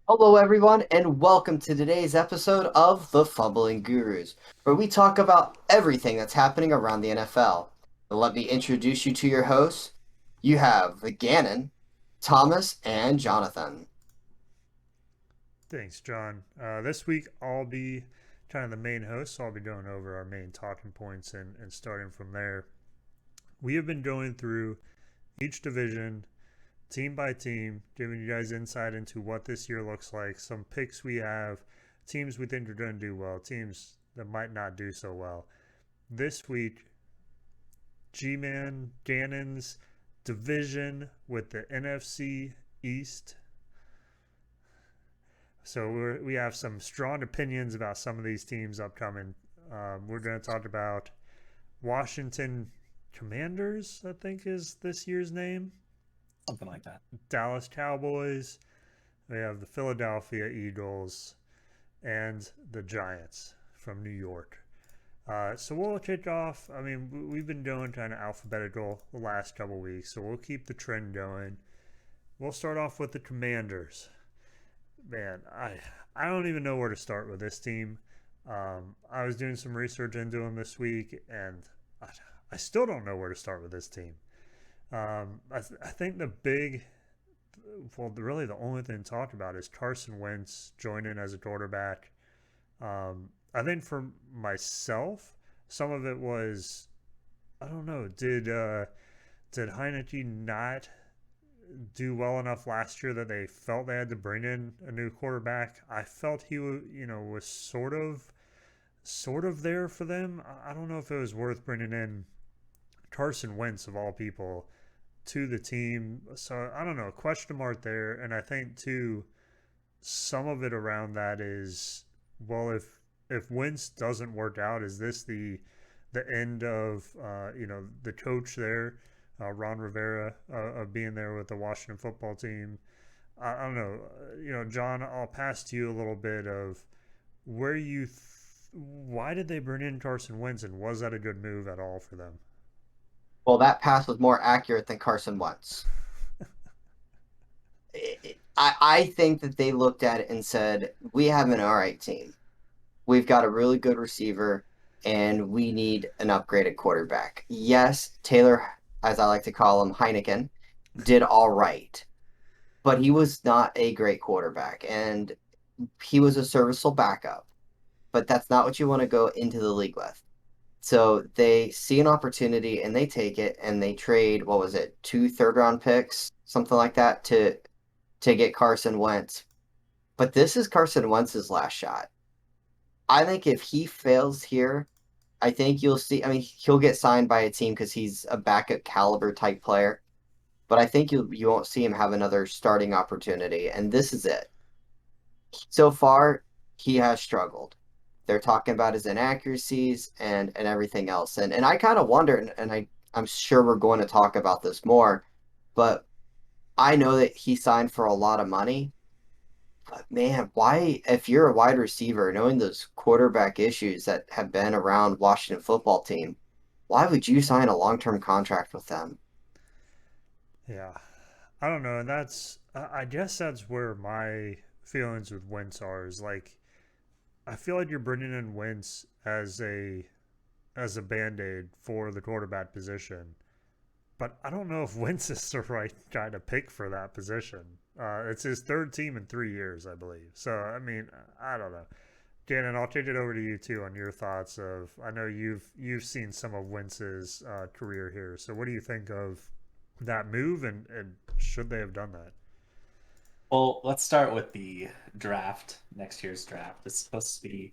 Hello, everyone, and welcome to today's episode of the Fumbling Gurus, where we talk about everything that's happening around the NFL. And let me introduce you to your hosts. You have the Gannon, Thomas, and Jonathan. Thanks, John. This week I'll be kind of the main host, so I'll be going over our main talking points and starting from there. We have been going through each division, team by team, giving you guys insight into what this year looks like, some picks we have, teams we think are going to do well, teams that might not do so well. This week, G Man Gannon's division with the NFC East. So we have some strong opinions about some of these teams upcoming. We're going to talk about Washington Commanders, I think is this year's name. Something like that. Dallas Cowboys. We have the Philadelphia Eagles and the Giants from New York. So we'll kick off. I mean, we've been doing kind of alphabetical the last couple weeks, so we'll keep the trend going. We'll start off with the Commanders. Man, I don't even know where to start with this team. I was doing some research into them this week, and I still don't know where to start with this team. I think really the only thing to talk about is Carson Wentz joining as a quarterback. I think for myself, some of it was I don't know. Did Heineke not do well enough last year that they felt they had to bring in a new quarterback? I felt was sort of there for them. I don't know if it was worth bringing in Carson Wentz of all people to the team. So I don't know, question mark there. And I think too, some of it around that is, well, if Wentz doesn't work out, is this the end of the coach there, Ron Rivera, of being there with the Washington football team? I don't know. John, I'll pass to you a little bit of where why did they bring in Carson Wentz, and was that a good move at all for them? Well, that pass was more accurate than Carson Wentz. I think that they looked at it and said, we have an all right team. We've got a really good receiver, and we need an upgraded quarterback. Yes, Taylor, as I like to call him, Heineken, did all right, but he was not a great quarterback, and he was a serviceable backup. But that's not what you want to go into the league with. So they see an opportunity and they take it and they trade, what was it, two third round picks, something like that, to get Carson Wentz. But this is Carson Wentz's last shot. I think if he fails here, I think you'll see. I mean, he'll get signed by a team because he's a backup caliber type player. But I think you won't see him have another starting opportunity. And this is it. So far, he has struggled. They're talking about his inaccuracies and everything else. And I kind of wonder, and I'm sure we're going to talk about this more, but I know that he signed for a lot of money. But man, why, if you're a wide receiver, knowing those quarterback issues that have been around Washington football team, why would you sign a long-term contract with them? Yeah, I don't know, and I guess that's where my feelings with Wentz are. Is like I feel like you're bringing in Wentz as a band aid for the quarterback position, but I don't know if Wentz is the right guy to pick for that position. It's his third team in 3 years, I believe. So I mean, I don't know. Gannon, I'll take it over to you too on your thoughts of. I know you've seen some of Wentz's career here. So what do you think of that move, and should they have done that? Well, let's start with the draft, next year's draft. It's supposed to be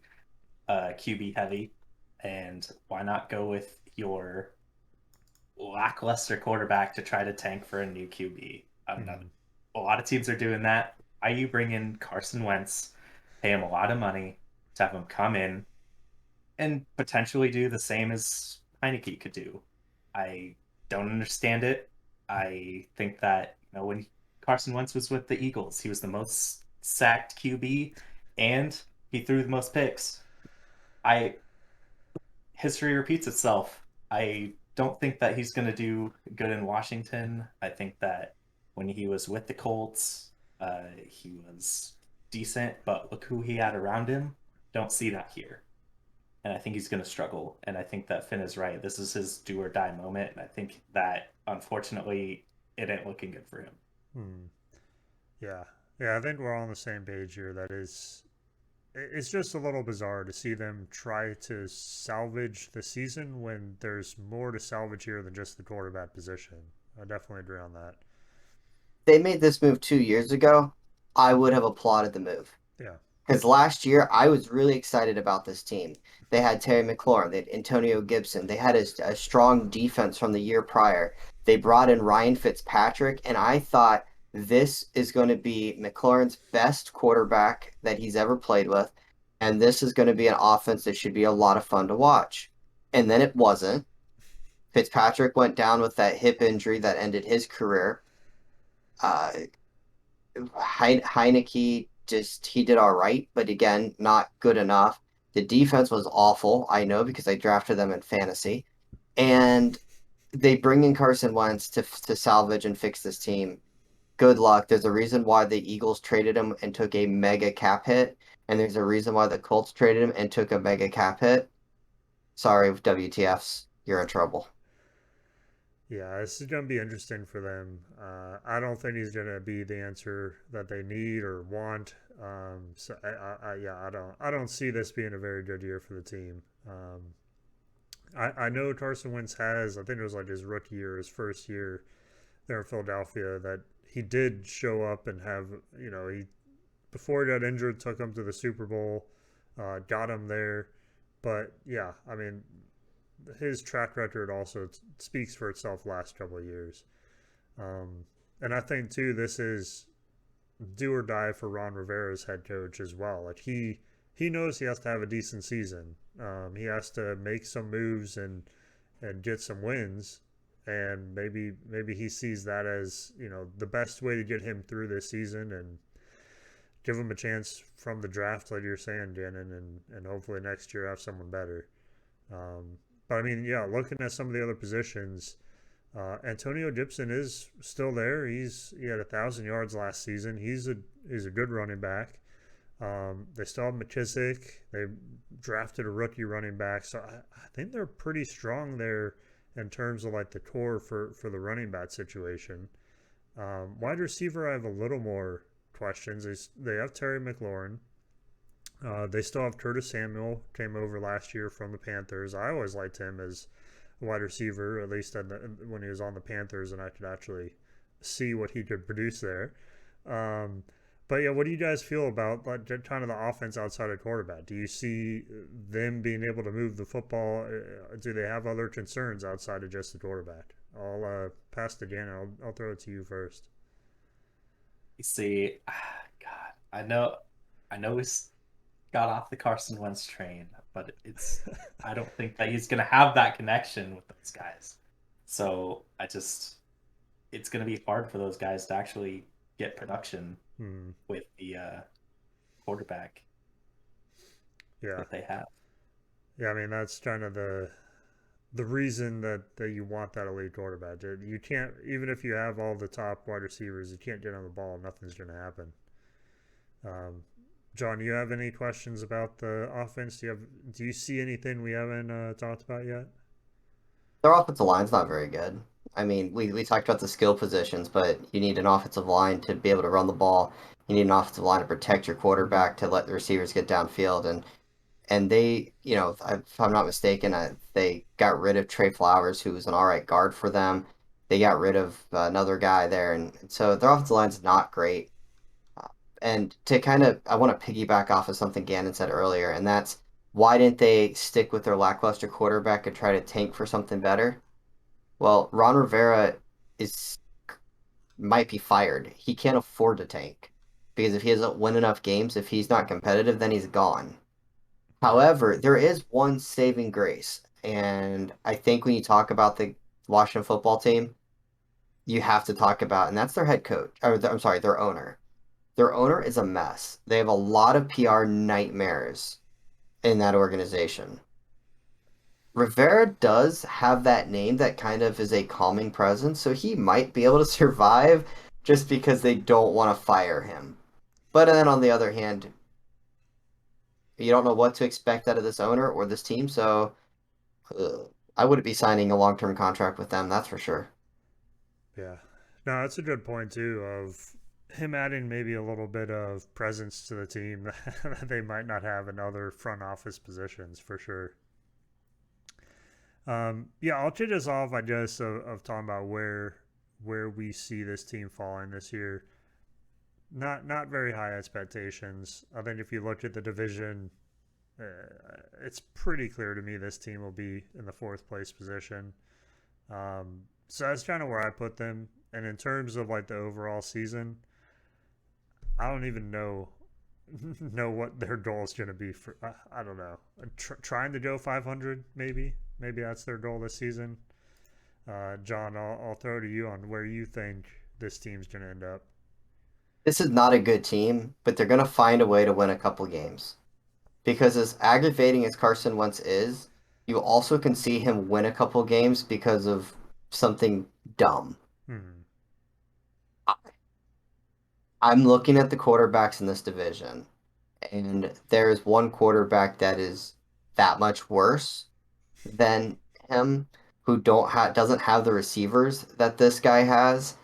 QB heavy, and why not go with your lackluster quarterback to try to tank for a new QB? I don't know. Mm-hmm. A lot of teams are doing that. Why you bring in Carson Wentz, pay him a lot of money to have him come in and potentially do the same as Heineke could do? I don't understand it. I think that when Carson Wentz was with the Eagles, he was the most sacked QB, and he threw the most picks. I History repeats itself. I don't think that he's going to do good in Washington. I think that when he was with the Colts, he was. decent, but look who he had around him. Don't see that here. And I think he's going to struggle. And I think that Finn is right. This is his do or die moment. And I think that, unfortunately, it ain't looking good for him. Hmm. Yeah. Yeah, I think we're all on the same page here. That is, it's just a little bizarre to see them try to salvage the season when there's more to salvage here than just the quarterback position. I definitely agree on that. They made this move 2 years ago, I would have applauded the move. Yeah. Because last year, I was really excited about this team. They had Terry McLaurin, they had Antonio Gibson, they had a strong defense from the year prior. They brought in Ryan Fitzpatrick, and I thought this is going to be McLaurin's best quarterback that he's ever played with. And this is going to be an offense that should be a lot of fun to watch. And then it wasn't. Fitzpatrick went down with that hip injury that ended his career. Uh, Heineke just he did all right, but again, not good enough. The defense was awful. I know because I drafted them in fantasy, and they bring in Carson Wentz to salvage and fix this team. Good luck. There's a reason why the Eagles traded him and took a mega cap hit, and there's a reason why the Colts traded him and took a mega cap hit. Sorry, WTFs, you're in trouble. Yeah, this is going to be interesting for them. I don't think he's going to be the answer that they need or want. So yeah, I don't see this being a very good year for the team. I know Carson Wentz has, I think it was like his rookie year, his first year there in Philadelphia, that he did show up and have, he before he got injured, took him to the Super Bowl, got him there. But yeah, I mean, his track record also speaks for itself last couple of years. Um, and I think too, this is do or die for Ron Rivera's head coach as well. Like he knows he has to have a decent season. He has to make some moves and get some wins. And maybe he sees that as the best way to get him through this season and give him a chance from the draft, like you're saying, Gannon, and hopefully next year have someone better. But I mean, yeah, looking at some of the other positions, Antonio Gibson is still there. He had 1,000 yards last season. He's a good running back. They still have McKissick. They drafted a rookie running back, so I think they're pretty strong there in terms of like the core for the running back situation. Wide receiver, I have a little more questions. They have Terry McLaurin. They still have Curtis Samuel, came over last year from the Panthers. I always liked him as a wide receiver, at least when he was on the Panthers, and I could actually see what he could produce there. Um, but yeah, what do you guys feel about like kind of the offense outside of quarterback? Do you see them being able to move the football? Do they have other concerns outside of just the quarterback? I'll pass it again. I'll throw it to you first. You see, God, I know he's got off the Carson Wentz train, but I don't think that he's gonna have that connection with those guys. So it's gonna be hard for those guys to actually get production Hmm. with the quarterback Yeah, that they have. yeah. I mean, that's kind of the reason that you want that elite quarterback. You can't, even if you have all the top wide receivers, you can't get on the ball. Nothing's going to happen. Um, John, do you have any questions about the offense? Do you see anything we haven't talked about yet? Their offensive line's not very good. I mean, we talked about the skill positions, but you need an offensive line to be able to run the ball. You need an offensive line to protect your quarterback, to let the receivers get downfield, and they, if I'm not mistaken, they got rid of Trey Flowers, who was an all right guard for them. They got rid of another guy there, and so their offensive line's not great. Uh, And to kind of, I want to piggyback off of something Gannon said earlier, and that's why didn't they stick with their lackluster quarterback and try to tank for something better? Well, Ron Rivera is might be fired. He can't afford to tank because if he doesn't win enough games, if he's not competitive, then he's gone. Yeah. However, there is one saving grace, and I think when you talk about the Washington football team, you have to talk about, and that's their head coach, or I'm sorry, their owner. Their owner is a mess. They have a lot of PR nightmares in that organization. Rivera does have that name that kind of is a calming presence, so he might be able to survive just because they don't want to fire him. But then on the other hand, you don't know what to expect out of this owner or this team, so I wouldn't be signing a long-term contract with them, that's for sure. Yeah. No, that's a good point too of him adding maybe a little bit of presence to the team that they might not have in other front office positions for sure. Yeah, I'll change us off, I guess, of talking about where we see this team falling this year. Not very high expectations. I think if you look at the division, uh, it's pretty clear to me this team will be in the fourth place position. So that's kind of where I put them. And in terms of like the overall season, I don't even know what their goal is going to be for. I don't know. Trying to go 500, maybe that's their goal this season. John, I'll throw to you on where you think this team's going to end up. This is not a good team, but they're going to find a way to win a couple games. Because as aggravating as Carson Wentz is, you also can see him win a couple games because of something dumb. Hmm. I'm looking at the quarterbacks in this division, and there is one quarterback that is that much worse than him who doesn't have the receivers that this guy has.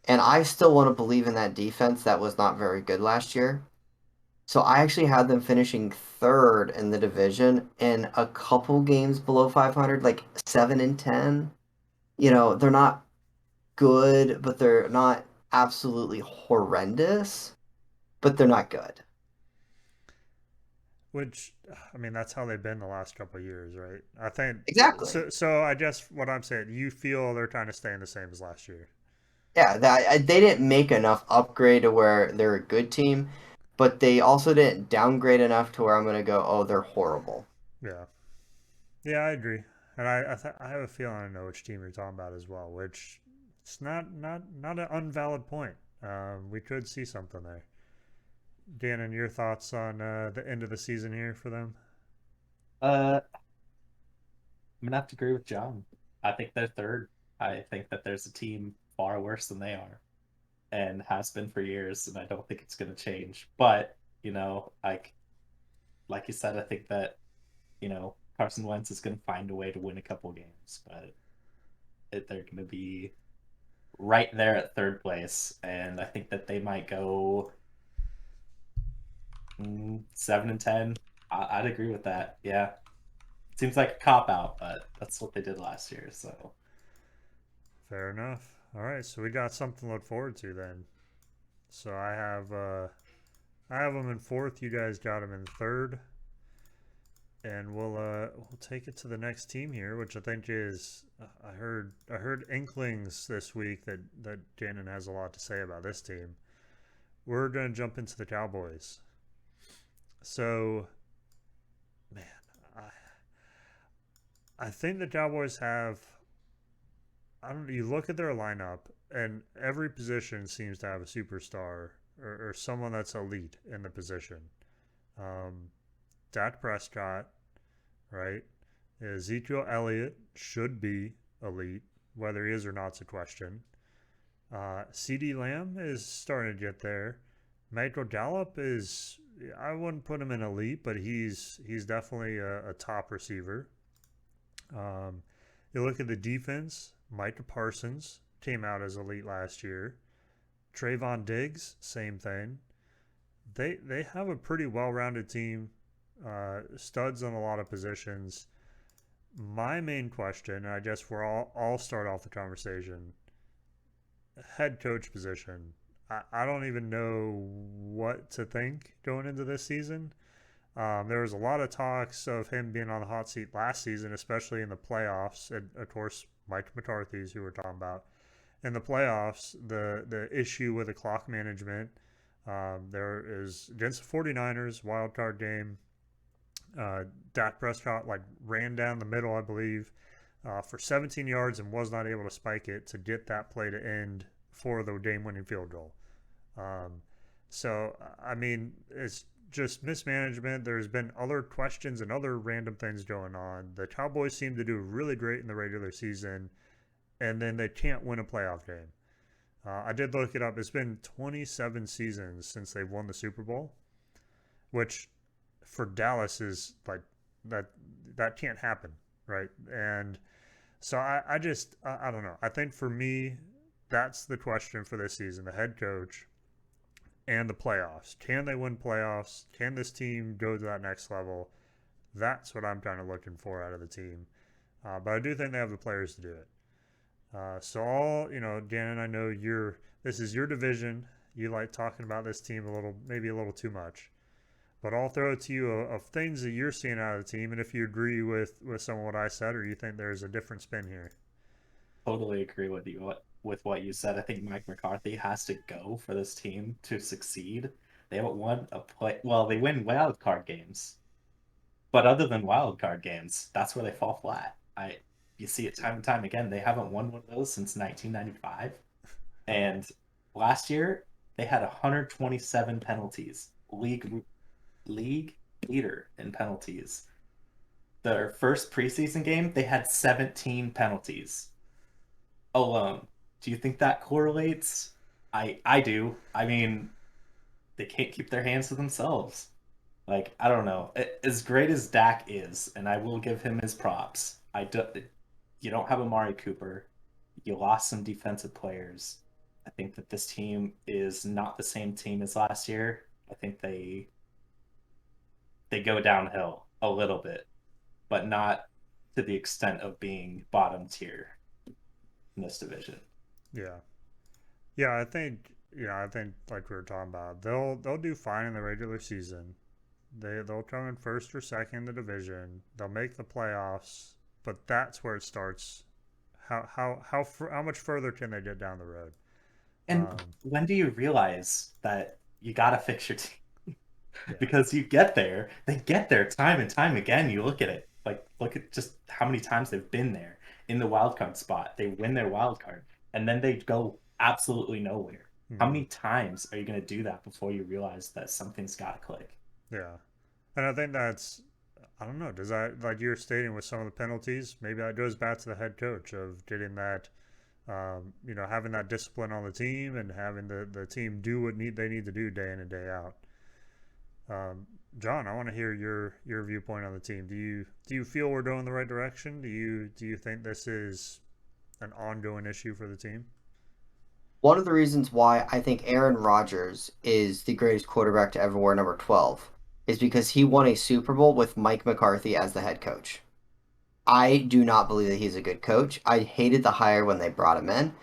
And I still want to believe in that defense that was not very good last year. So I actually had them finishing third in the division and a couple games below 500, like 7-10. They're not good, but they're not absolutely horrendous, but they're not good. Which, I mean, that's how they've been the last couple of years, right? I think Exactly. so. So I guess what I'm saying, you feel they're kind of staying the same as last year. Yeah, they didn't make enough upgrade to where they're a good team, but they also didn't downgrade enough to where I'm going to go, oh, they're horrible. Yeah, yeah, I agree, and I have a feeling I know which team you're talking about as well. Which it's not an unvalid point. We could see something there. Dan, and your thoughts on the end of the season here for them? I'm gonna have to agree with John. I think they're third. I think that there's a team far worse than they are and has been for years, and I don't think it's gonna change. But, like you said, I think that, Carson Wentz is gonna find a way to win a couple games, but they're gonna be right there at third place, and I think that they might go 7-10. I'd agree with that. Yeah, seems like a cop out, but that's what they did last year. So Fair enough. All right, so we got something to look forward to then. So I have them in fourth. You guys got them in third, and we'll take it to the next team here, which I think is I heard inklings this week that Janon has a lot to say about this team. We're gonna jump into the Cowboys. So, man, I I think the Cowboys have. I don't know. You look at their lineup, and every position seems to have a superstar or someone that's elite in the position. Um, Dak Prescott, right? Ezekiel Elliott should be elite. Whether he is or not's a question. CD Lamb is starting to get there. Michael Gallup is. I wouldn't put him in elite, but he's definitely a top receiver. Um, you look at the defense. Micah Parsons came out as elite last year. Trayvon Diggs, same thing. They have a pretty well rounded team. Studs on a lot of positions. My main question, and I guess we're all start off the conversation. Head coach position. I don't even know what to think going into this season. There was a lot of talks of him being on the hot seat last season, especially in the playoffs. And of course, Mike McCarthy's who we're talking about. In the playoffs, the issue with the clock management, there is against the 49ers, wild card game. Dak Prescott like ran down the middle, I believe, for 17 yards and was not able to spike it to get that play to end for the game-winning field goal. Um, so, I mean, it's just mismanagement. There's been other questions and other random things going on. The Cowboys seem to do really great in the regular season, and then they can't win a playoff game. I did look it up. It's been 27 seasons since they've won the Super Bowl, which for Dallas is like that. That can't happen, right? And so I don't know. I think for me, that's the question for this season: the head coach and the playoffs. Can they win playoffs? Can this team go to that next level? That's what I'm kind of looking for out of the team. But I do think they have the players to do it. So all Dan, I know this is your division. You like talking about this team a little, maybe a little too much. But I'll throw it to you of things that you're seeing out of the team, and if you agree with some of what I said, or you think there's a different spin here. Totally agree with you with what you said. I think Mike McCarthy has to go for this team to succeed. They haven't won a play. Well, they win wild card games, but other than wild card games, that's where they fall flat. You see it time and time again. They haven't won one of those since 1995, and last year they had 127 penalties, league leader in penalties. Their first preseason game, they had 17 penalties alone. Do you think that correlates? I do. I mean, they can't keep their hands to themselves. Like, I don't know. As great as Dak is, and I will give him his props, you don't have Amari Cooper. You lost some defensive players. I think that this team is not the same team as last year. I think they go downhill a little bit, but not to the extent of being bottom tier in this division. Yeah, yeah. I think like we were talking about, they'll do fine in the regular season. They'll come in first or second in the division. They'll make the playoffs, but that's where it starts. How much further can they get down the road? And Um, when do you realize that you got to fix your team? yeah, Because they get there time and time again. You look at it, like look at just how many times they've been there in the wild card spot. They win their wild card, and then they go absolutely nowhere. How hmm many times are you going to do that before you realize that something's got to click? yeah. And I think that's I don't know. Does that like you're stating with some of the penalties? Maybe that goes back to the head coach of getting that, having that discipline on the team and having the team do what they need to do day in and day out. Um, John, I want to hear your viewpoint on the team. Do you feel we're going the right direction? Do you think this is an ongoing issue for the team? One of the reasons why I think Aaron Rodgers is the greatest quarterback to ever wear number 12 is because he won a Super Bowl with Mike McCarthy as the head coach. I do not believe that he's a good coach. I hated the hire when they brought him in.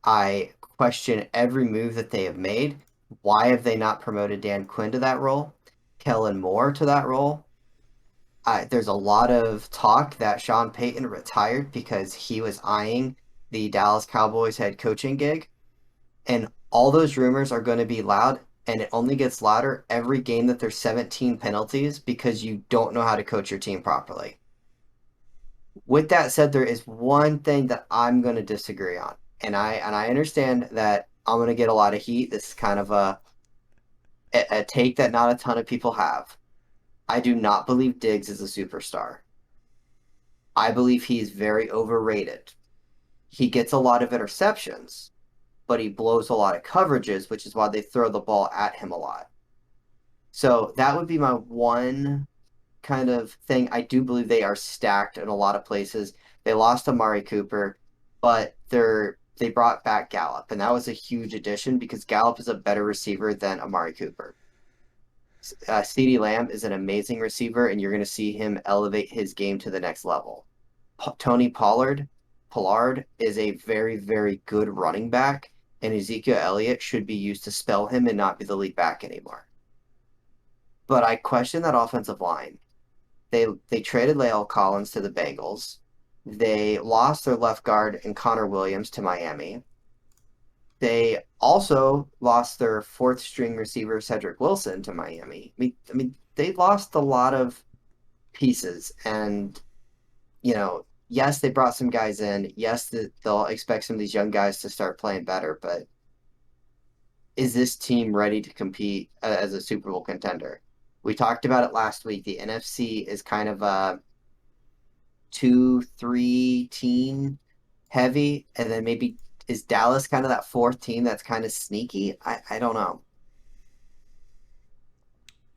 I question every move that they have made. Why have they not promoted Dan Quinn to that role? Kellen Moore to that role? There's a lot of talk that Sean Payton retired because he was eyeing the Dallas Cowboys head coaching gig. And all those rumors are going to be loud, and it only gets louder every game that there's 17 penalties because you don't know how to coach your team properly. With that said, there is one thing that I'm going to disagree on, and I understand that I'm going to get a lot of heat. This is kind of a take that not a ton of people have. I do not believe Diggs is a superstar. I believe he is very overrated. He gets a lot of interceptions, but he blows a lot of coverages, which is why they throw the ball at him a lot. So that would be my one kind of thing. I do believe they are stacked in a lot of places. They lost Amari Cooper, but they brought back Gallup, and that was a huge addition because Gallup is a better receiver than Amari Cooper. CeeDee Lamb is an amazing receiver, and you're going to see him elevate his game to the next level. Tony Pollard is a very, very good running back, and Ezekiel Elliott should be used to spell him and not be the lead back anymore. But I question that offensive line. They traded Lael Collins to the Bengals. They lost their left guard and Connor Williams to Miami. They also lost their fourth string receiver Cedric Wilson to Miami. I mean, they lost a lot of pieces, and yes, they brought some guys in. Yes, they'll expect some of these young guys to start playing better, but is this team ready to compete as a Super Bowl contender? We talked about it last week. The NFC is kind of a 2, 3 team heavy, and then maybe is Dallas kind of that fourth team that's kind of sneaky? I don't know.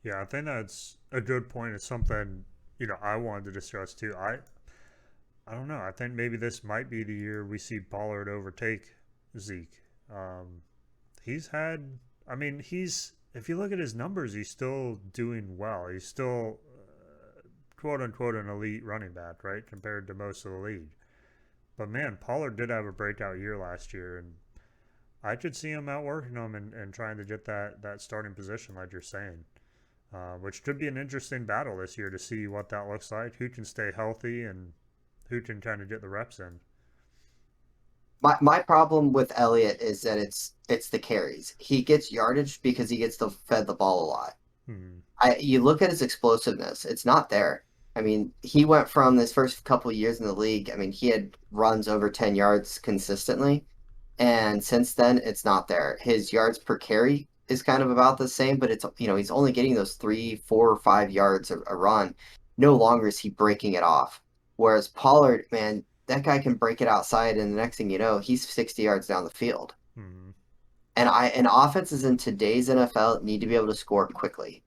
Yeah, I think that's a good point. It's something I wanted to discuss too. I don't know. I think maybe this might be the year we see Pollard overtake Zeke. Um, he's had. I mean, he's if you look at his numbers, he's still doing well. He's still quote unquote an elite running back, right, compared to most of the league. But man, Pollard did have a breakout year last year, and I could see him outworking him and trying to get that starting position, like you're saying. Which could be an interesting battle this year to see what that looks like. Who can stay healthy and who can kind of get the reps in. My problem with Elliott is that it's the carries. He gets yardage because he gets fed the ball a lot. Hmm. You look at his explosiveness, it's not there. I mean, he went from this first couple of years in the league, I mean, he had runs over 10 yards consistently, and since then it's not there. His yards per carry is kind of about the same, but he's only getting those 3, 4, or 5 yards a run. No longer is he breaking it off. Whereas Pollard, man, that guy can break it outside, and the next thing you know, he's 60 yards down the field. Hmm. And offenses in today's NFL need to be able to score quickly.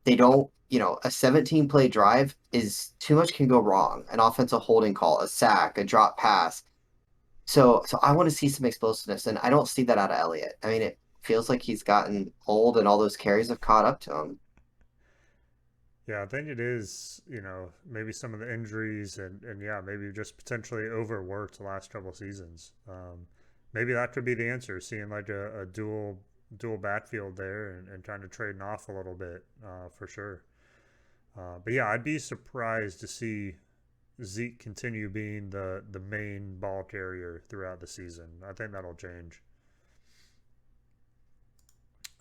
They don't, a 17 play drive is too much can go wrong. An offensive holding call, a sack, a drop pass. So I want to see some explosiveness, and I don't see that out of Elliott. I mean, it feels like he's gotten old, and all those carries have caught up to him. Yeah, I think it is, maybe some of the injuries and yeah, maybe just potentially overworked the last couple seasons. Maybe that could be the answer, seeing like a dual backfield there and trying to trade off a little bit for sure. But yeah, I'd be surprised to see Zeke continue being the main ball carrier throughout the season. I think that'll change.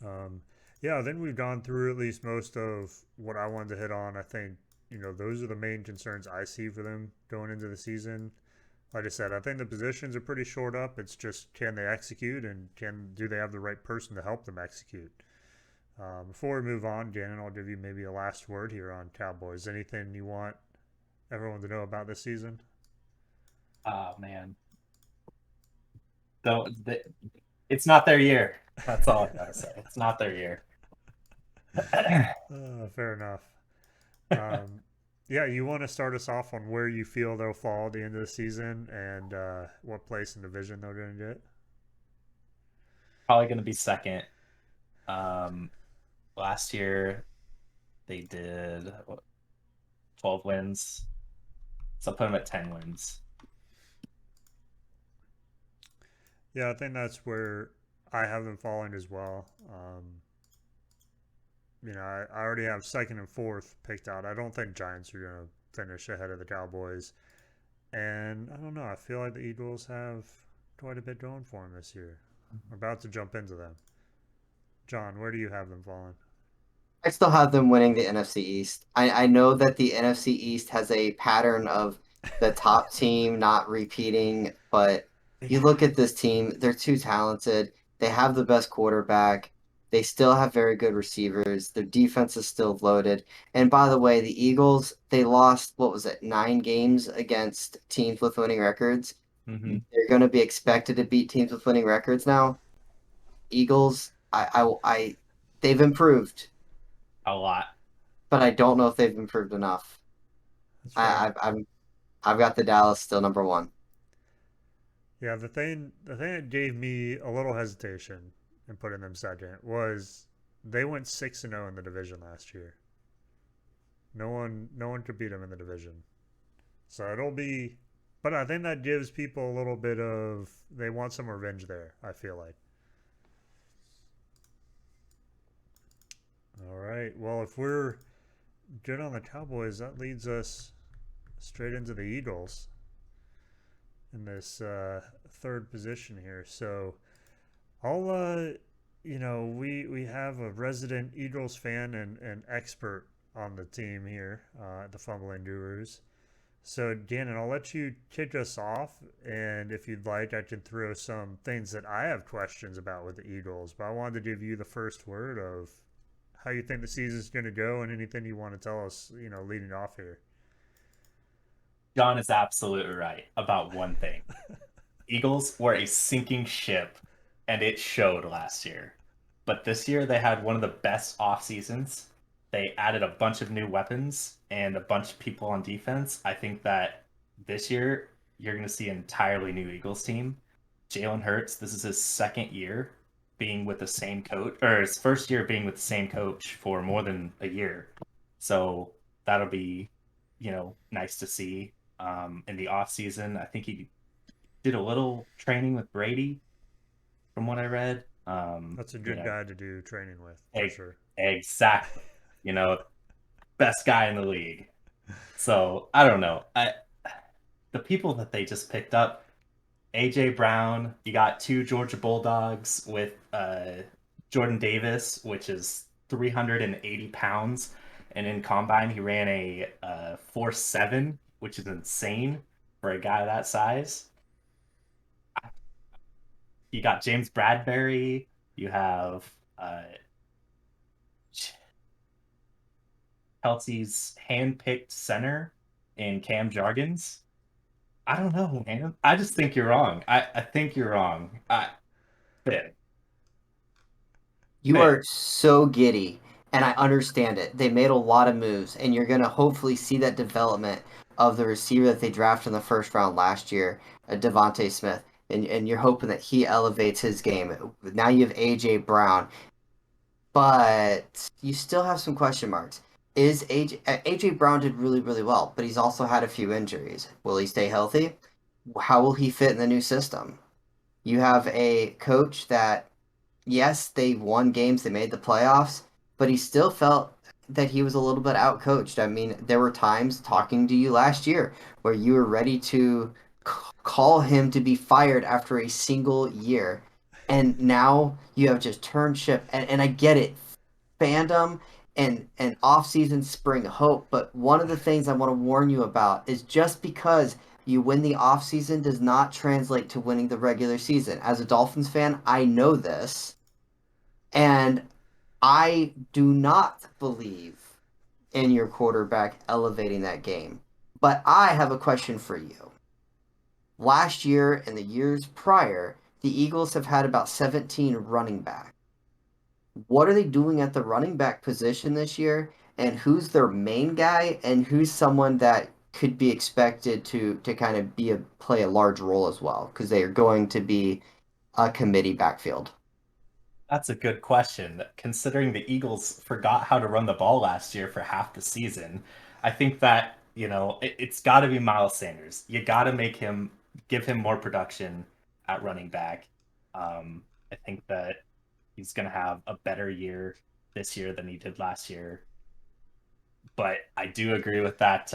Um, yeah, then we've gone through at least most of what I wanted to hit on. I think those are the main concerns I see for them going into the season. Like I said, I think the positions are pretty short up. It's just can they execute and can do they have the right person to help them execute? Before we move on, Gannon, I'll give you maybe a last word here on Cowboys. Anything you want everyone to know about this season? Oh man, though it's not their year. That's all I gotta say. It's not their year. Fair enough. Um, yeah, you want to start us off on where you feel they'll fall at the end of the season and what place in division they're going to get? Probably gonna be second. Um, Last year they did 12 wins, so I'll put them at 10 wins. Yeah, I think that's where I have them falling as well. I already have second and fourth picked out. I don't think Giants are going to finish ahead of the Cowboys. And I don't know. I feel like the Eagles have quite a bit going for them this year. We're about to jump into them. John, where do you have them falling? I still have them winning the NFC East. I know that the NFC East has a pattern of the top team not repeating, but you Yeah. look at this team, they're too talented. They have the best quarterback. They still have very good receivers. Their defense is still loaded. And by the way, the Eagles, they lost, what was it, 9 games against teams with winning records. Mm-hmm. They're going to be expected to beat teams with winning records now. Eagles, they've improved, A lot. but I don't know if they've improved enough. That's fair. I've got the Dallas still number one. Yeah, the thing that gave me a little hesitation in putting them second was they went 6-0 in the division last year. No one could beat them in the division. So it'll be but I think that gives people a little bit of they want some revenge there, I feel like. All right. Well, if we're good on the Cowboys, that leads us straight into the Eagles in this third position here. So I'll we have a resident Eagles fan and expert on the team here at the Fumbling Gurus. So Gannon, I'll let you kick us off, and if you'd like, I can throw some things that I have questions about with the Eagles. But I wanted to give you the first word of how you think the season's going to go, and anything you want to tell us, leading off here. John is absolutely right about one thing. Eagles were a sinking ship, and it showed last year. But this year they had one of the best off seasons. They added a bunch of new weapons and a bunch of people on defense. I think that this year you're going to see an entirely new Eagles team. Jalen Hurts, this is his second year being with the same coach, or his first year being with the same coach for more than a year. So that'll be, nice to see. In the off season, I think he did a little training with Brady, from what I read. That's a good guy to do training with for E- sure. exactly. You know, best guy in the league. So I don't know. The people that they just picked up, AJ Brown, you got two Georgia Bulldogs with Jordan Davis, which is 380 pounds, and in combine he ran a 4.7, which is insane for a guy that size. You got James Bradbury. You have Kelsey's hand-picked center in Cam Jargons. I don't know, man. I just think you're wrong. I think you're wrong. Finn, You Finn. are so giddy, and I understand it. They made a lot of moves, and you're going to hopefully see that development of the receiver that they drafted in the first round last year, Devontae Smith, and you're hoping that he elevates his game. Now you have AJ Brown, but you still have some question marks. Is AJ Brown did really really well, but he's also had a few injuries. Will he stay healthy? How will he fit in the new system? You have a coach that, yes, they won games, they made the playoffs, but he still felt that he was a little bit outcoached. I mean, there were times talking to you last year where you were ready to call him to be fired after a single year. And now you have just turned ship. And I get it, fandom and off-season spring hope. But one of the things I want to warn you about is just because you win the off-season does not translate to winning the regular season. As a Dolphins fan, I know this. And I do not believe in your quarterback elevating that game. But I have a question for you. Last year and the years prior, the Eagles have had about 17 running backs. What are they doing at the running back position this year? And who's their main guy? And who's someone that could be expected to kind of play a large role as well? Because they are going to be a committee backfield. That's a good question. Considering the Eagles forgot how to run the ball last year for half the season, I think that, it's got to be Miles Sanders. You got to give him more production at running back. I think that he's going to have a better year this year than he did last year. But I do agree with that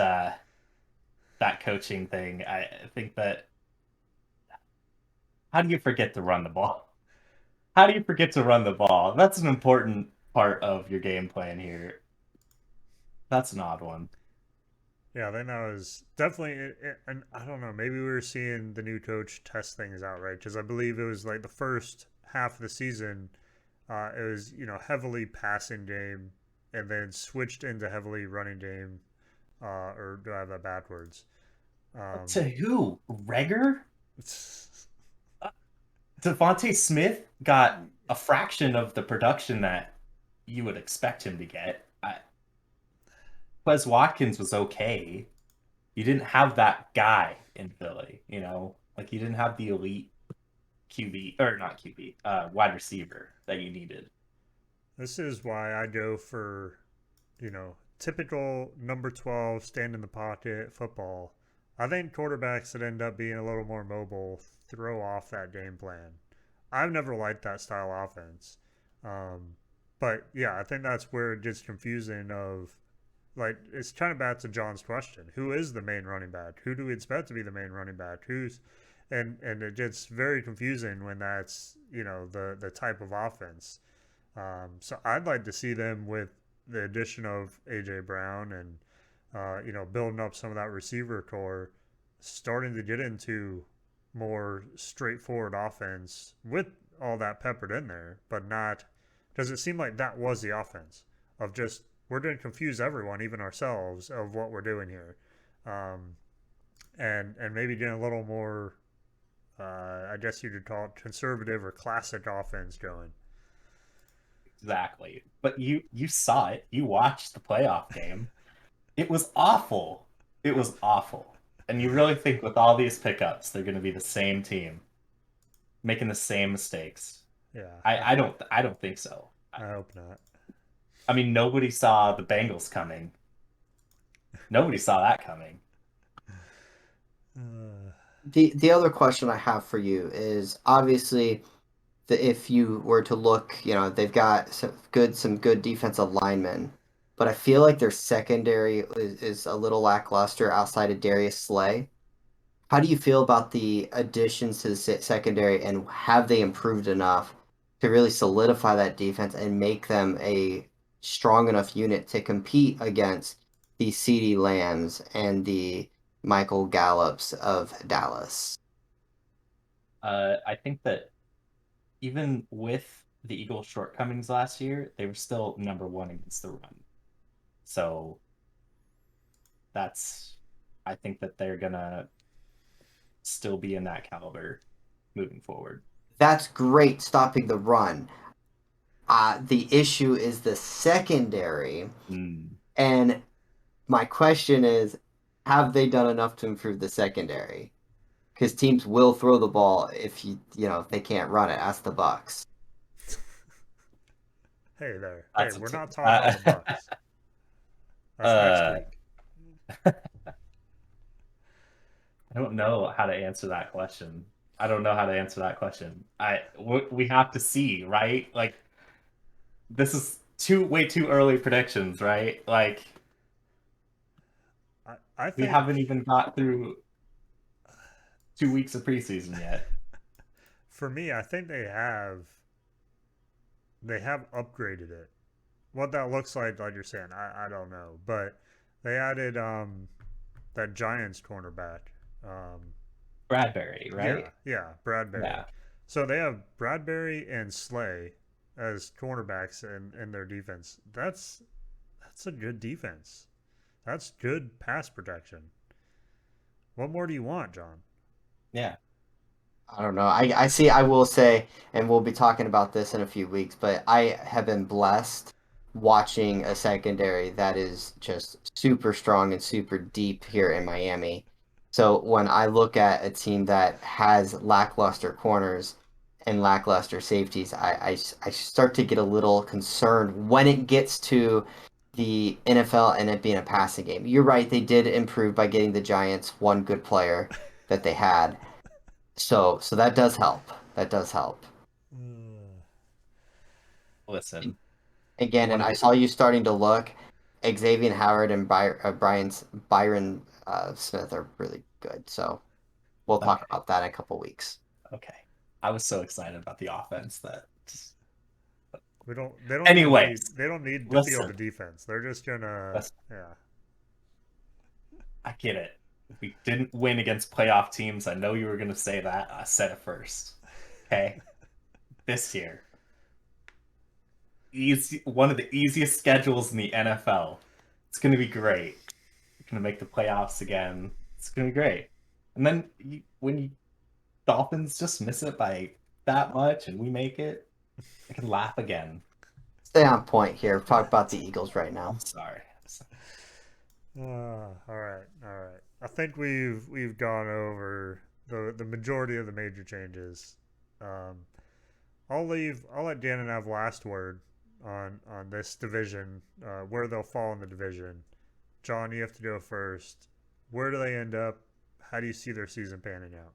coaching thing. I think that how do you forget to run the ball? How do you forget to run the ball? That's an important part of your game plan here. That's an odd one. Yeah, I think that was definitely, and I don't know, maybe we were seeing the new coach test things out, right? Because I believe it was like the first half of the season, it was, heavily passing game and then switched into heavily running game, or do I have that backwards? Um, To who? Reger? Devontae Smith got a fraction of the production that you would expect him to get. Quez Watkins was okay. You didn't have that guy in Philly, Like you didn't have the elite QB, or not QB, wide receiver that you needed. this is why I go for, typical number 12, stand in the pocket football. I think quarterbacks that end up being a little more mobile throw off that game plan. I've never liked that style offense. Um, but yeah, I think that's where it gets confusing of like it's kind of back to John's question. Who is the main running back? Who do we expect to be the main running back? Who's and it gets very confusing when that's, the type of offense. So I'd like to see them with the addition of AJ Brown and building up some of that receiver core, starting to get into more straightforward offense with all that peppered in there, but not does it seem like that was the offense of just we're going to confuse everyone, even ourselves, of what we're doing here, and maybe getting a little more I guess you could call it conservative or classic offense going. Exactly. But you saw it. You watched the playoff game. It was awful. It was awful. And you really think with all these pickups, they're going to be the same team, making the same mistakes? Yeah, I don't think so. I hope not. I mean, nobody saw the Bengals coming. Nobody saw that coming. Uh, The other question I have for you is obviously if you were to look, they've got some good defensive linemen, but I feel like their secondary is a little lackluster outside of Darius Slay. How do you feel about the additions to the secondary, and have they improved enough to really solidify that defense and make them a strong enough unit to compete against the CeeDee Lambs and the Michael Gallups of Dallas? I think that even with the Eagles' shortcomings last year, they were still number one against the run. So that's, I think that they're gonna still be in that caliber moving forward. That's great stopping the run. The issue is the secondary, Mm. and my question is, have they done enough to improve the secondary? Because teams will throw the ball if they can't run it. Ask the Bucks. hey there. Hey, That's a we're t not talking about the Bucks. That's next uh, week. I don't know how to answer that question. I don't know how to answer that question. We have to see, right? Like this is too way too early predictions, right? Like I we think haven't even got through 2 weeks of preseason yet. for me, I think they have upgraded it. What that looks like you're saying, I don't know, but they added that Giants cornerback. Um, Bradbury, yeah, right? yeah, Bradbury. Yeah. So they have Bradbury and Slay as cornerbacks in their defense. That's a good defense. That's good pass protection. What more do you want, John? Yeah. I don't know. I see. I will say, and we'll be talking about this in a few weeks, but I have been blessed watching a secondary that is just super strong and super deep here in Miami. So when I look at a team that has lackluster corners and lackluster safeties, I start to get a little concerned when it gets to the NFL and it being a passing game. You're right, they did improve by getting the Giants one good player that they had. So that does help. That does help. Listen, Again, one and of I the saw you starting to look. Xavier Howard and Byron Smith are really good. So we'll talk okay, about that in a couple weeks. okay. I was so excited about the offense that just... We don't. They don't even need. Anyways, They don't need to field the listen, defense. They're just gonna. listen. Yeah. I get it. If we didn't win against playoff teams, I know you were gonna say that. I said it first. Okay. This year, one of the easiest schedules in the NFL. It's gonna be great. We're gonna make the playoffs again. It's gonna be great. And then when you Dolphins just miss it by that much and we make it, I can laugh again. Stay on point here. Talk about the Eagles right now. I'm sorry. All right. All right. I think we've gone over the majority of the major changes. Um, I'll let Gannon have last word on this division, where they'll fall in the division. John, you have to go first. Where do they end up? How do you see their season panning out?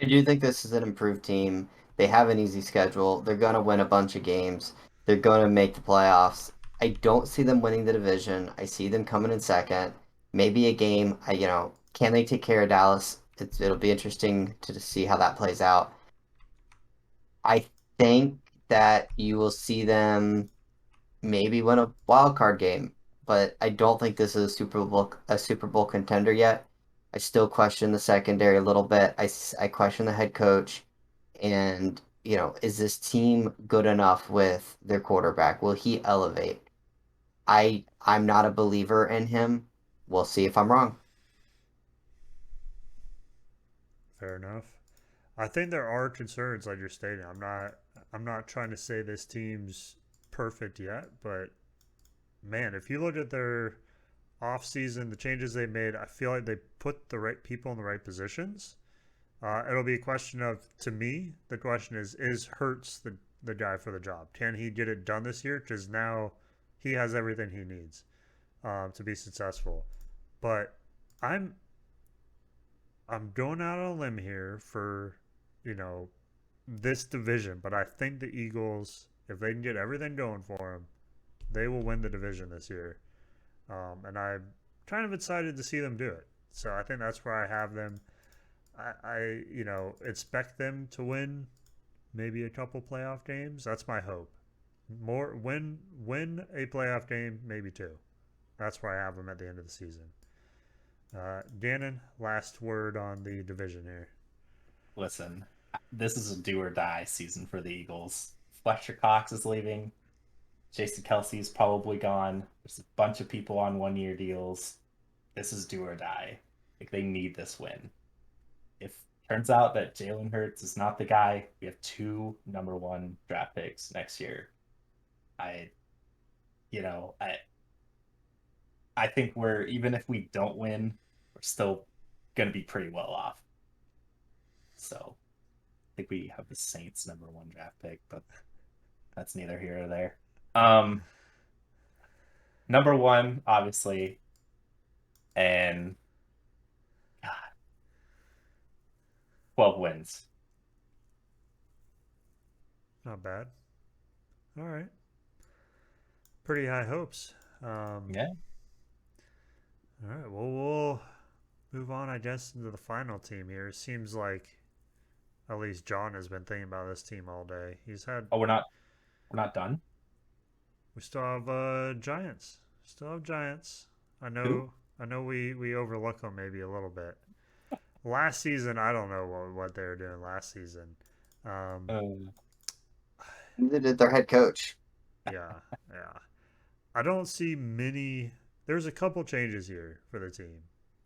I do think this is an improved team. They have an easy schedule. They're going to win a bunch of games. They're going to make the playoffs. I don't see them winning the division. I see them coming in second. Maybe a game. Can they take care of Dallas? It'll be interesting to see how that plays out. I think that you will see them maybe win a wild card game, but I don't think this is a Super Bowl contender yet. I still question the secondary a little bit. I question the head coach, and is this team good enough with their quarterback? Will he elevate? I'm not a believer in him. We'll see if I'm wrong. Fair enough. I think there are concerns like you're stating. I'm not trying to say this team's perfect yet, but man, if you look at their off season, the changes they made, I feel like they put the right people in the right positions. It'll be a question of, to me, the question is Hurts the guy for the job? Can he get it done this year? Because now he has everything he needs to be successful. But I'm I'm going out on a limb here for, you know, this division, but I think the Eagles, if they can get everything going for them, they will win the division this year. And I'm kind of excited to see them do it. So I think that's where I have them. Expect them to win maybe a couple playoff games. That's my hope. More win a playoff game, maybe two. That's where I have them at the end of the season. Gannon, last word on the division here. Listen, this is a do or die season for the Eagles. Fletcher Cox is leaving. Jason Kelsey's probably gone. There's a bunch of people on 1 year deals. This is do or die. Like they need this win. If it turns out that Jalen Hurts is not the guy, we have two number 1 draft picks next year. I, I think we're even if we don't win, we're still gonna be pretty well off. So I think we have the Saints number 1 draft pick, but that's neither here or there. Um, Number 1, obviously, and God, 12 wins. Not bad. All right. Pretty high hopes. Yeah. All right. Well, we'll move on, I guess, into the final team here. It seems like at least John has been thinking about this team all day. He's had. Oh, we're not done. We still have Giants. Still have Giants. I Who? know. I know. We overlook them maybe a little bit. Last season, I don't know what they were doing last season. Um, Um, Neither did their head coach. yeah, yeah. I don't see many. There's a couple changes here for the team,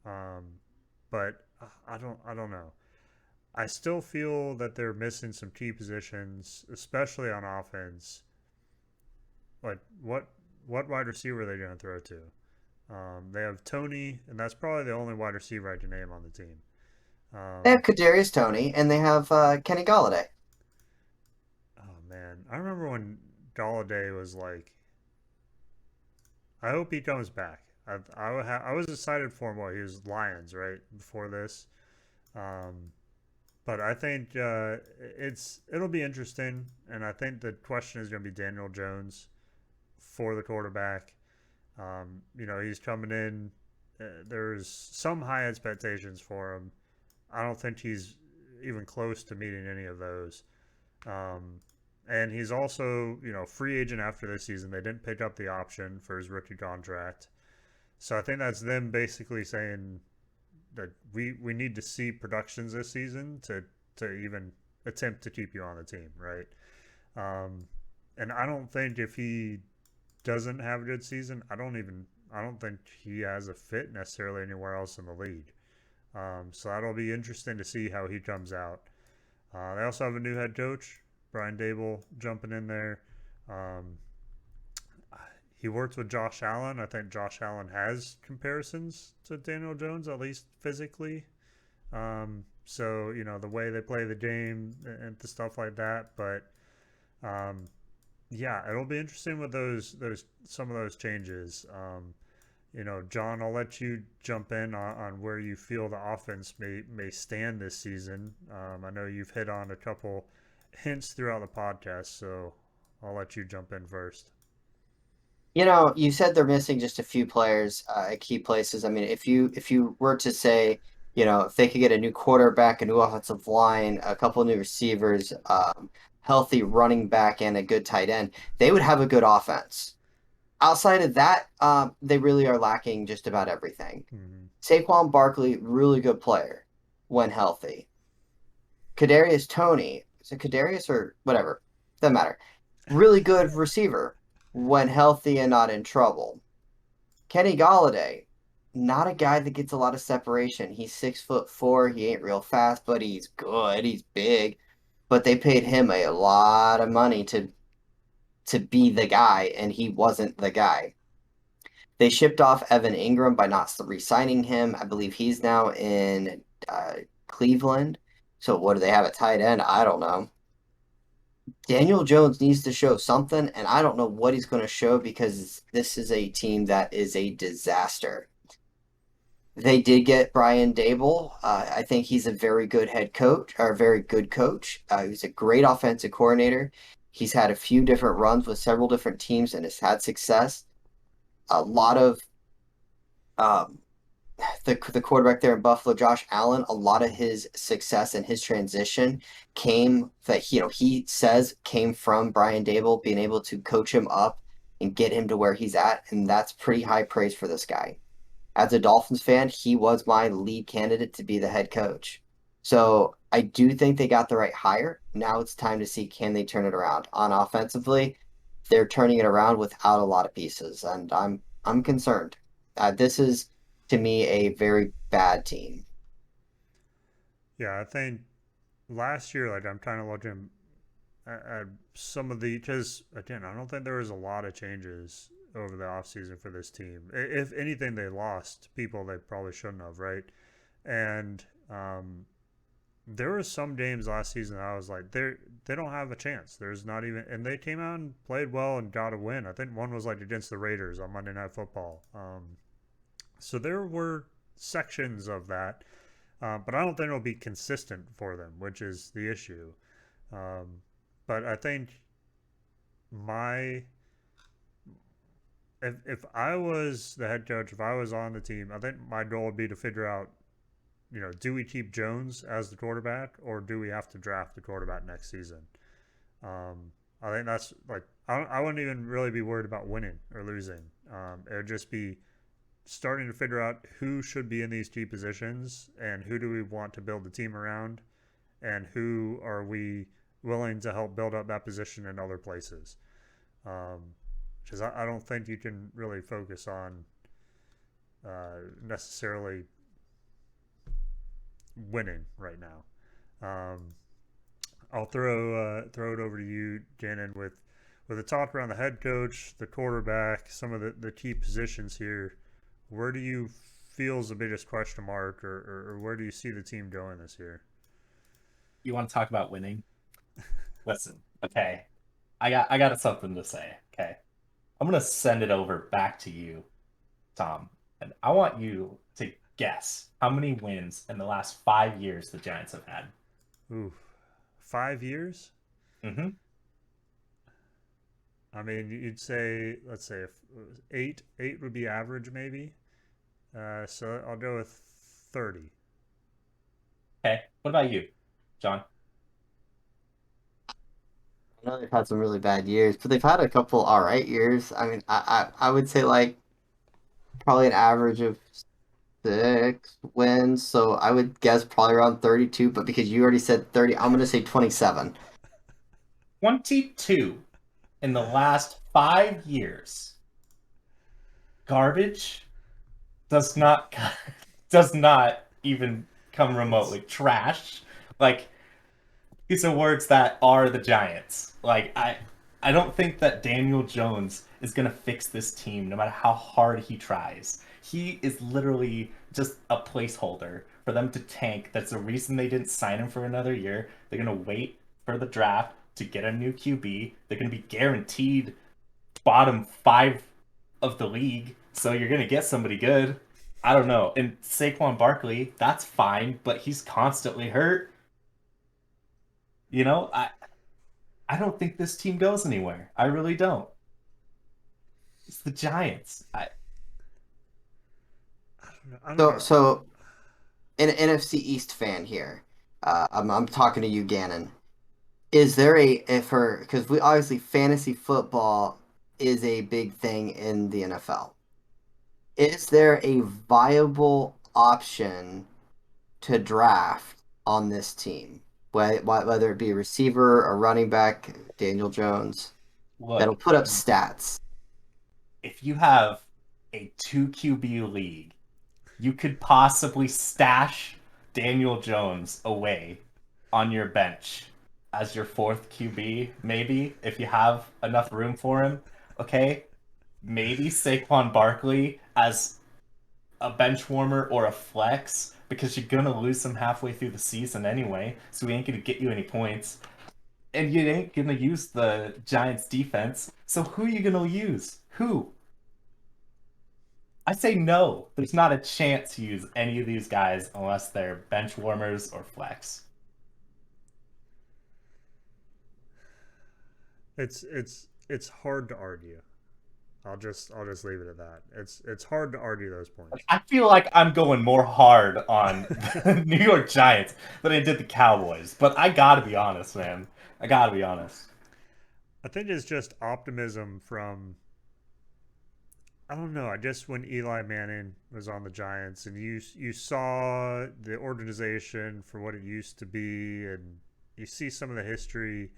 um, but I don't know. I still feel that they're missing some key positions, especially on offense. Like what wide receiver are they going to throw to? They have Tony, and that's probably the only wide receiver I can name on the team. They have Um, Kadarius Toney and they have Kenny Galladay. oh man, I remember when Galladay was like, I hope he comes back. I was excited for him while he was Lions right before this. Um, but I think it'll be interesting, and I think the question is going to be Daniel Jones for the quarterback. He's coming in. There's some high expectations for him. I don't think he's even close to meeting any of those. Um, and he's also, free agent after this season. They didn't pick up the option for his rookie contract. So I think that's them basically saying that we need to see productions this season to even attempt to keep you on the team, right? Um, and I don't think if he doesn't have a good season, I don't think he has a fit necessarily anywhere else in the league. So that'll be interesting to see how he comes out. They also have a new head coach, Brian Dable, jumping in there. Um, he worked with Josh Allen. I think Josh Allen has comparisons to Daniel Jones, at least physically. So the way they play the game and the stuff like that. But um, yeah, it'll be interesting with those some of those changes. John, I'll let you jump in on where you feel the offense may stand this season. I know you've hit on a couple hints throughout the podcast, so I'll let you jump in first. You said they're missing just a few players at key places. I mean, if you were to say, if they could get a new quarterback, a new offensive line, a couple new receivers, healthy running back, and a good tight end, they would have a good offense. Outside of that, they really are lacking just about everything. Mm-hmm. Saquon Barkley, really good player when healthy. Kadarius Toney, is it Kadarius or whatever? Doesn't matter. Really good receiver when healthy and not in trouble. Kenny Galladay, not a guy that gets a lot of separation. He's 6'4". He ain't real fast, but he's good. He's big. But they paid him a lot of money to be the guy, and he wasn't the guy. They shipped off Evan Ingram by not re-signing him. I believe he's now in Cleveland. So what do they have at tight end? I don't know. Daniel Jones needs to show something, and I don't know what he's going to show because this is a team that is a disaster. They did get Brian Dable. I think he's a very good head coach, or a very good coach. He's a great offensive coordinator. He's had a few different runs with several different teams and has had success. A lot of um, the quarterback there in Buffalo, Josh Allen, a lot of his success and his transition came that he says came from Brian Dable being able to coach him up and get him to where he's at, and that's pretty high praise for this guy. As a Dolphins fan, he was my lead candidate to be the head coach. So I do think they got the right hire. Now it's time to see can they turn it around. On offensively, they're turning it around without a lot of pieces, and I'm concerned. This is to me a very bad team. Yeah, I think last year, like I'm kind of looking at some of the because again, I don't think there was a lot of changes over the offseason for this team. If anything, they lost people they probably shouldn't have, right? And there were some games last season that I was like, they don't have a chance. There's not even, and they came out and played well and got a win. I think one was like against the Raiders on Monday Night Football. So there were sections of that, but I don't think it'll be consistent for them, which is the issue. Um, but I think my if I was the head coach, if I was on the team, I think my goal would be to figure out, do we keep Jones as the quarterback or do we have to draft the quarterback next season? I think that's like I wouldn't even really be worried about winning or losing. It would just be starting to figure out who should be in these key positions and who do we want to build the team around and who are we willing to help build up that position in other places. Because I don't think you can really focus on necessarily winning right now. I'll throw it over to you, Gannon, with a talk around the head coach, the quarterback, some of the key positions here. Where do you feel is the biggest question mark, or where do you see the team going this year? You want to talk about winning? Listen, okay. I got something to say. Okay. I'm gonna send it over back to you, Tom, and I want you to guess how many wins in the last 5 years the Giants have had. Ooh, 5 years? Mm-hmm. I mean, you'd say, let's say, if eight would be average, maybe. So I'll go with 30. Okay. What about you, John? I know they've had some really bad years, but they've had a couple all right years. I mean, I would say like probably an average of 6 wins. So I would guess probably around 32. But because you already said 30, I'm gonna say 27. 22 in the last 5 years. Garbage does not does not even come It's remotely. Trash. Like these are words that are the Giants. Like I don't think that Daniel Jones is gonna fix this team no matter how hard he tries. He is literally just a placeholder for them to tank. That's the reason they didn't sign him for another year. They're gonna wait for the draft to get a new QB. They're gonna be guaranteed bottom five of the league, so you're gonna get somebody good. I don't know. And Saquon Barkley, that's fine, but he's constantly hurt. You know, I don't think this team goes anywhere. I really don't. It's the Giants. I don't know. I don't So know. so an NFC East fan here. I'm talking to you, Gannon. Is there a for because we obviously fantasy football is a big thing in the NFL. Is there a viable option to draft on this team? Whether it be a receiver, a running back, Daniel Jones, that'll Look, put up stats. if you have a two QB league you could possibly stash Daniel Jones away on your bench as your fourth QB, maybe, if you have enough room for him. Okay? Maybe Saquon Barkley as a bench warmer or a flex because you're gonna lose him halfway through the season anyway, so he ain't gonna get you any points. And you ain't gonna use the Giants defense, so who are you gonna use? Who? I say no. There's not a chance to use any of these guys unless they're bench warmers or flex. It's hard to argue. I'll just leave it at that. It's hard to argue those points. I feel like I'm going more hard on the New York Giants than I did the Cowboys, but I gotta be honest, man. I gotta be honest. I think it's just optimism from I don't know. I just when Eli Manning was on the Giants and you saw the organization for what it used to be and you see some of the history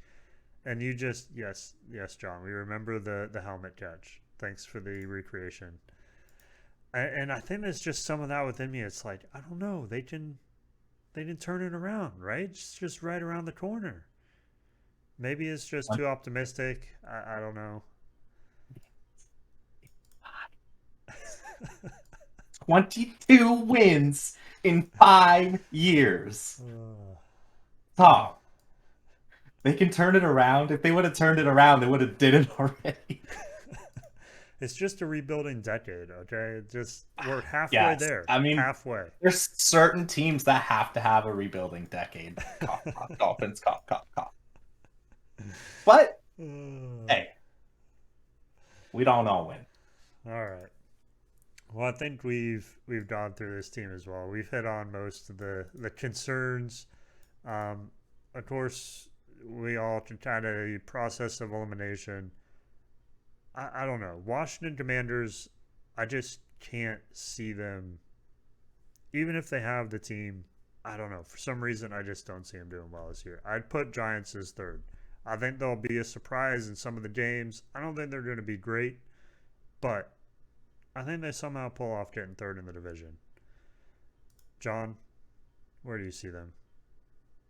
and you just yes John we remember the helmet catch. Thanks for the recreation. And I think there's just some of that within me. It's like I don't know. They can turn it around, right? It's just right around the corner. Maybe it's just too optimistic. I don't know. 22 wins in 5 years. Tom, they can turn it around. If they would have turned it around, they would have did it already. It's just a rebuilding decade, okay? It just we're halfway Yes, there. I mean, Halfway. there's certain teams that have to have a rebuilding decade. Cough, cough, Dolphins, cough, cough, cough. But hey, we don't all win. All right. Well, I think we've gone through this team as well. We've hit on most of the concerns. Um, of course, we all can kind of process of elimination. I don't know. Washington Commanders, I just can't see them. Even if they have the team, I don't know. For some reason, I just don't see them doing well this year. I'd put Giants as third. I think they'll be a surprise in some of the games. I don't think they're going to be great, but I think they somehow pull off getting third in the division. John, where do you see them?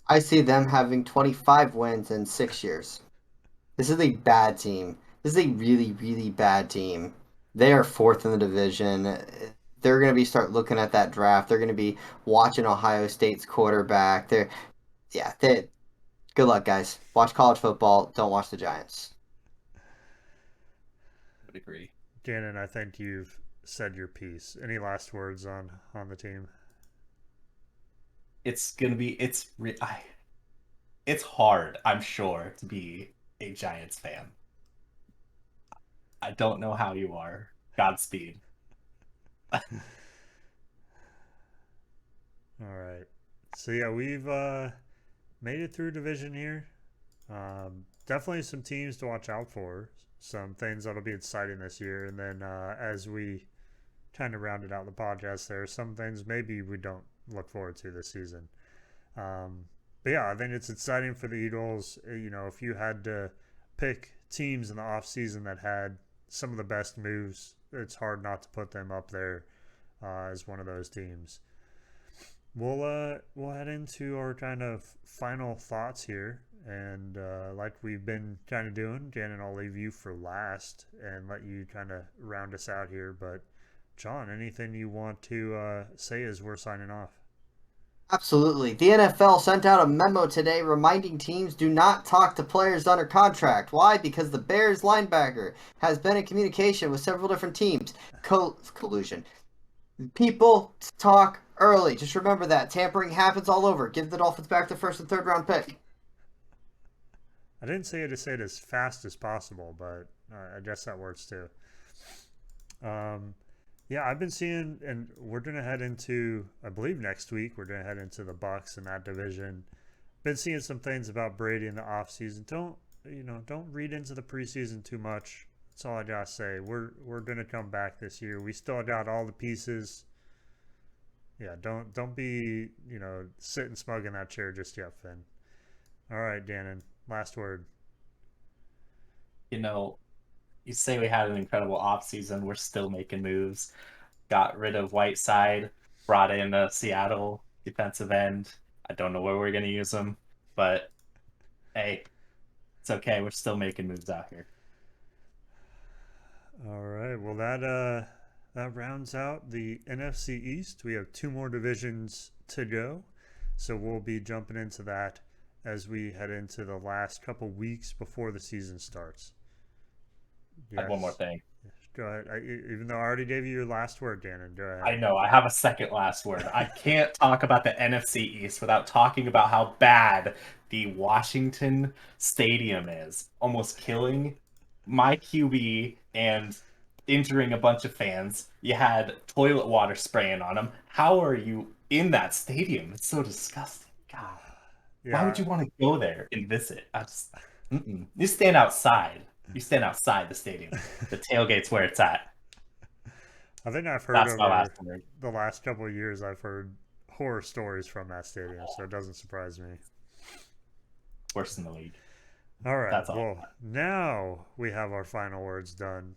I see them having 25 wins in 6 years. This is a bad team. This is a really, really bad team. They are fourth in the division. They're going to be start looking at that draft. They're going to be watching Ohio State's quarterback. Yeah, good luck, guys. Watch college football. Don't watch the Giants. I would agree. Gannon, I think you've said your piece. Any last words on the team? It's gonna be it's hard, I'm sure, to be a Giants fan. I don't know how you are. Godspeed. All right. So yeah, we've made it through division here. Definitely some teams to watch out for. Some things that'll be exciting this year, and then as we kind of rounded out the podcast, there are some things maybe we don't look forward to this season. But yeah, I think it's exciting for the Eagles. You know, if you had to pick teams in the offseason that had some of the best moves, it's hard not to put them up there as one of those teams. We'll head into our kind of final thoughts here, and like we've been kind of doing, Jan, and I'll leave you for last and let you kind of round us out here. But John, anything you want to say as we're signing off? Absolutely. The NFL sent out a memo today reminding teams do not talk to players under contract. Why? Because the Bears linebacker has been in communication with several different teams. Collusion. People talk early. Just remember that. Tampering happens all over. Give the Dolphins back their first and third round pick. I didn't say it to say it as fast as possible, but I guess that works too. Um, yeah, I've been seeing, and we're gonna head into, I believe next week we're gonna head into the Bucks in that division. Been seeing some things about Brady in the offseason. Don't read into the preseason too much. That's all I gotta say. We're gonna come back this year. We still got all the pieces. Yeah, don't be sitting smug in that chair just yet, Finn. All right, Dannon. Last word. You know, you say we had an incredible offseason, we're still making moves. Got rid of Whiteside, brought in a Seattle defensive end. I don't know where we're going to use him, but hey, it's okay. We're still making moves out here. All right. Well, that rounds out the NFC East. We have two more divisions to go, so we'll be jumping into that as we head into the last couple weeks before the season starts. I have one more Yes. thing. Go ahead. Even though I already gave you your last word, Gannon, go I ahead. know, I have a second last word. I can't talk about the NFC East without talking about how bad the Washington Stadium is, almost killing my QB and injuring a bunch of fans. You had toilet water spraying on them. How are you in that stadium? It's so disgusting. God, why would Yeah, you want to go there and visit? You stand outside. You stand outside the stadium. The tailgate's where it's at. I think I've heard That's my last over word. the last couple of years, I've heard horror stories from that stadium, so it doesn't surprise me. Worst in the league. All right. That's all. Well, now we have our final words done.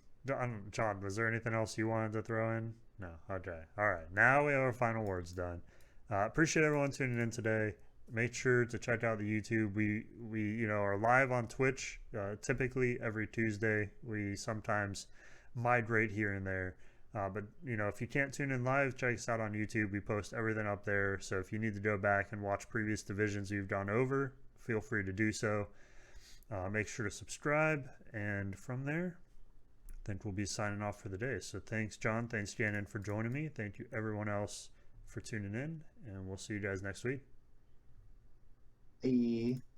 John, was there anything else you wanted to throw in? No. Okay. All right. Now we have our final words done. Appreciate everyone tuning in today. Make sure to check out the YouTube. We are live on Twitch. Typically every Tuesday. We sometimes migrate here and there. But if you can't tune in live, check us out on YouTube. We post everything up there. So if you need to go back and watch previous divisions you've gone over, feel free to do so. Make sure to subscribe, and from there, I think we'll be signing off for the day. So thanks, John. Thanks, Gannon, for joining me. Thank you, everyone else, for tuning in, and we'll see you guys next week. Bye.